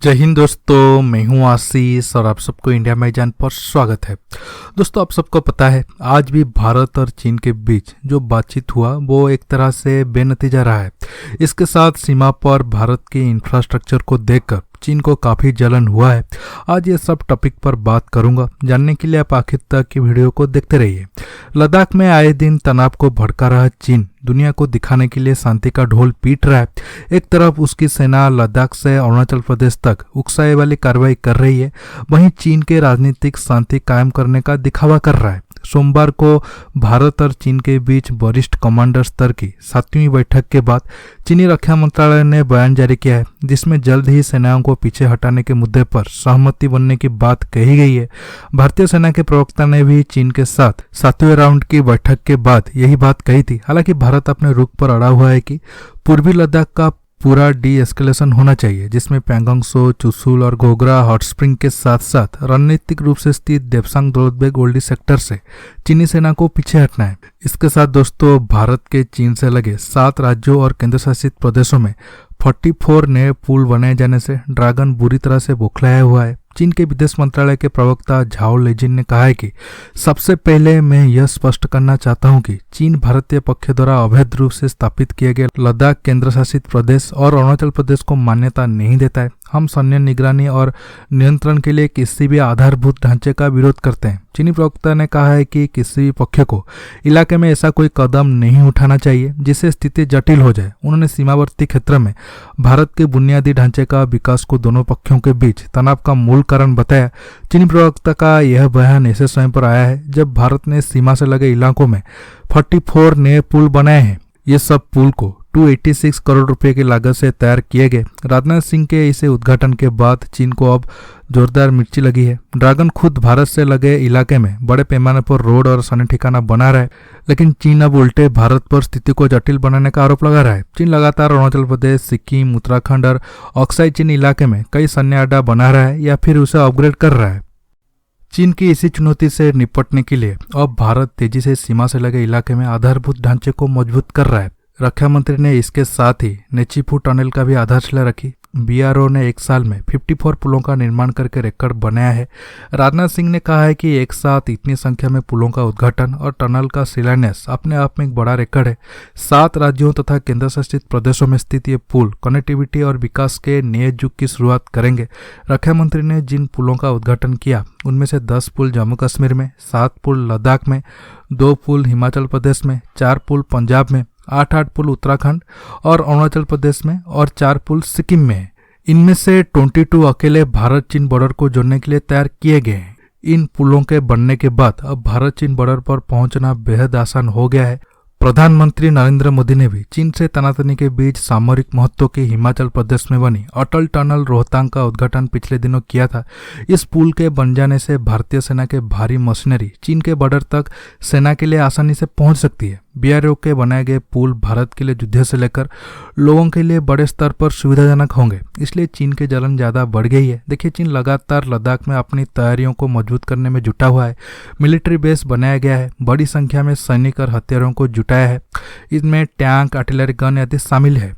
जय हिंद दोस्तों, मैं हूं आशीष और आप सबको इंडिया मैगज़ीन पर स्वागत है। दोस्तों, आप सबको पता है आज भी भारत और चीन के बीच जो बातचीत हुआ वो एक तरह से बेनतीजा रहा है। इसके साथ सीमा पर भारत के इंफ्रास्ट्रक्चर को देखकर चीन को काफ़ी जलन हुआ है। आज ये सब टॉपिक पर बात करूंगा। जानने के लिए आप आखिर तक की वीडियो को देखते रहिए। लद्दाख में आए दिन तनाव को भड़का रहा चीन दुनिया को दिखाने के लिए शांति का ढोल पीट रहा है। एक तरफ उसकी सेना लद्दाख से अरुणाचल प्रदेश तक उकसाए वाली कार्रवाई कर रही है, वहीं चीन के राजनीतिक शांति कायम करने का दिखावा कर रहा है। सोमवार को भारत और चीन के बीच वरिष्ठ कमांडर स्तर की 7वीं बैठक के बाद चीनी रक्षा मंत्रालय ने बयान जारी किया है, जिसमें जल्द ही सेनाओं को पीछे हटाने के मुद्दे पर सहमति बनने की बात कही गई है। भारतीय सेना के प्रवक्ता ने भी चीन के साथ 7वें राउंड की बैठक के बाद यही बात कही थी। हालांकि भारत अपने रुख पर अड़ा हुआ है कि पूर्वी लद्दाख का पूरा डी एस्केलेशन होना चाहिए, जिसमें पैंगोंग त्सो, चुशुल और गोग्रा हॉट स्प्रिंग के साथ साथ रणनीतिक रूप से स्थित देपसांग दौलतबेग ओल्डी सेक्टर से चीनी सेना को पीछे हटना है। इसके साथ दोस्तों, भारत के चीन से लगे 7 राज्यों और केंद्र शासित प्रदेशों में 44 नए पुल बनाए जाने से ड्रैगन बुरी तरह से बौखलाया हुआ है। चीन के विदेश मंत्रालय के प्रवक्ता झाओ लेजिन ने कहा है कि सबसे पहले मैं यह स्पष्ट करना चाहता हूं कि चीन भारतीय पक्ष द्वारा अवैध रूप से स्थापित किए गए लद्दाख केंद्र शासित प्रदेश और अरुणाचल प्रदेश को मान्यता नहीं देता है। हम सैन्य निगरानी और नियंत्रण के लिए किसी भी आधारभूत ढांचे का विरोध करते हैं। चीनी प्रवक्ता ने कहा है कि किसी भी पक्ष को इलाके में ऐसा कोई कदम नहीं उठाना चाहिए जिससे स्थिति जटिल हो जाए। उन्होंने सीमावर्ती क्षेत्र में भारत के बुनियादी ढांचे का विकास को दोनों पक्षों के बीच तनाव का मूल कारण बताया। चीनी प्रवक्ता का यह बयान ऐसे समय पर आया है जब भारत ने सीमा से लगे इलाकों में 44 नए पुल बनाए हैं। ये सब पुल को 286 करोड़ रुपए की लागत से तैयार किए गए। राजनाथ सिंह के इसे उद्घाटन के बाद चीन को अब जोरदार मिर्ची लगी है। ड्रैगन खुद भारत से लगे इलाके में बड़े पैमाने पर रोड और सैन्य ठिकाना बना रहा है, लेकिन चीन अब उल्टे भारत पर स्थिति को जटिल बनाने का आरोप लगा रहा है। चीन लगातार अरुणाचल प्रदेश, सिक्किम, उत्तराखंड और अक्साई चीन इलाके में कई सैन्य अड्डा बना रहा है या फिर उसे अपग्रेड कर रहा है। चीन की इसी चुनौती से निपटने के लिए अब भारत तेजी से सीमा से लगे इलाके में आधारभूत ढांचे को मजबूत कर रहा है। रक्षा मंत्री ने इसके साथ ही नेचीफू टनल का भी आधारशिला रखी। बीआरओ ने एक साल में 54 पुलों का निर्माण करके रिकॉर्ड बनाया है। राजनाथ सिंह ने कहा है कि एक साथ इतनी संख्या में पुलों का उद्घाटन और टनल का शिलान्यास अपने आप में एक बड़ा रिकॉर्ड है। 7 राज्यों तथा केंद्र शासित प्रदेशों में स्थित ये पुल कनेक्टिविटी और विकास के नए युग की शुरुआत करेंगे। रक्षा मंत्री ने जिन पुलों का उद्घाटन किया उनमें से 10 पुल जम्मू कश्मीर में, 7 पुल लद्दाख में, 2 पुल हिमाचल प्रदेश में, 4 पुल पंजाब में, 8 पुल उत्तराखंड और अरुणाचल प्रदेश में और 4 पुल सिक्किम में है। इनमें से 22 अकेले भारत चीन बॉर्डर को जोड़ने के लिए तैयार किए गए हैं। इन पुलों के बनने के बाद अब भारत चीन बॉर्डर पर पहुंचना बेहद आसान हो गया है। प्रधानमंत्री नरेंद्र मोदी ने भी चीन से तनातनी के बीच सामरिक महत्व के हिमाचल प्रदेश में बनी अटल टनल रोहतांग का उद्घाटन पिछले दिनों किया था। इस पुल के बन जाने से भारतीय सेना के भारी मशीनरी चीन के बॉर्डर तक सेना के लिए आसानी से पहुंच सकती है। बीआरओ के बनाए गए पुल भारत के लिए युद्ध से लेकर लोगों के लिए बड़े स्तर पर सुविधाजनक होंगे, इसलिए चीन की जलन ज़्यादा बढ़ गई है। देखिए, चीन लगातार लद्दाख में अपनी तैयारियों को मजबूत करने में जुटा हुआ है। मिलिट्री बेस बनाया गया है, बड़ी संख्या में सैनिक और हथियारों को जुटाया है। इसमें टैंक, आर्टिलरी गन आदि शामिल है।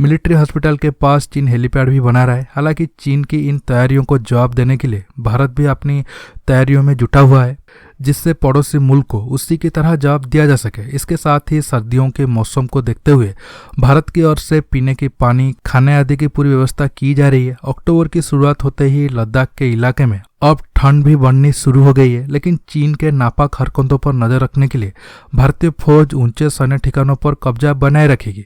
मिलिट्री हॉस्पिटल के पास चीन हेलीपैड भी बना रहा है। हालांकि चीन की इन तैयारियों को जवाब देने के लिए भारत भी अपनी तैयारियों में जुटा हुआ है, जिससे पड़ोसी मुल्क को उसी की तरह जवाब दिया जा सके। इसके साथ ही सर्दियों के मौसम को देखते हुए भारत की ओर से पीने की पानी, खाने आदि की पूरी व्यवस्था की जा रही है। अक्टूबर की शुरुआत होते ही लद्दाख के इलाके में अब ठंड भी बढ़नी शुरू हो गई है, लेकिन चीन के नापाक हरकतों पर नजर रखने के लिए भारतीय फौज ऊंचे सैन्य ठिकानों पर कब्जा बनाए रखेगी।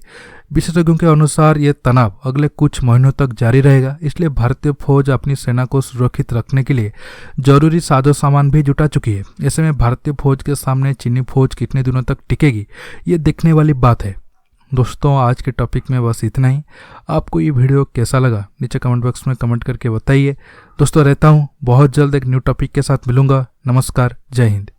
विशेषज्ञों के अनुसार ये तनाव अगले कुछ महीनों तक जारी रहेगा, इसलिए भारतीय फौज अपनी सेना को सुरक्षित रखने के लिए जरूरी साजो सामान भी जुटा चुकी है। ऐसे में भारतीय फौज के सामने चीनी फौज कितने दिनों तक टिकेगी, ये देखने वाली बात है। दोस्तों, आज के टॉपिक में बस इतना ही। आपको ये वीडियो कैसा लगा नीचे कमेंट बॉक्स में कमेंट करके बताइए। दोस्तों, रहता हूँ बहुत जल्द एक न्यू टॉपिक के साथ मिलूंगा। नमस्कार, जय हिंद।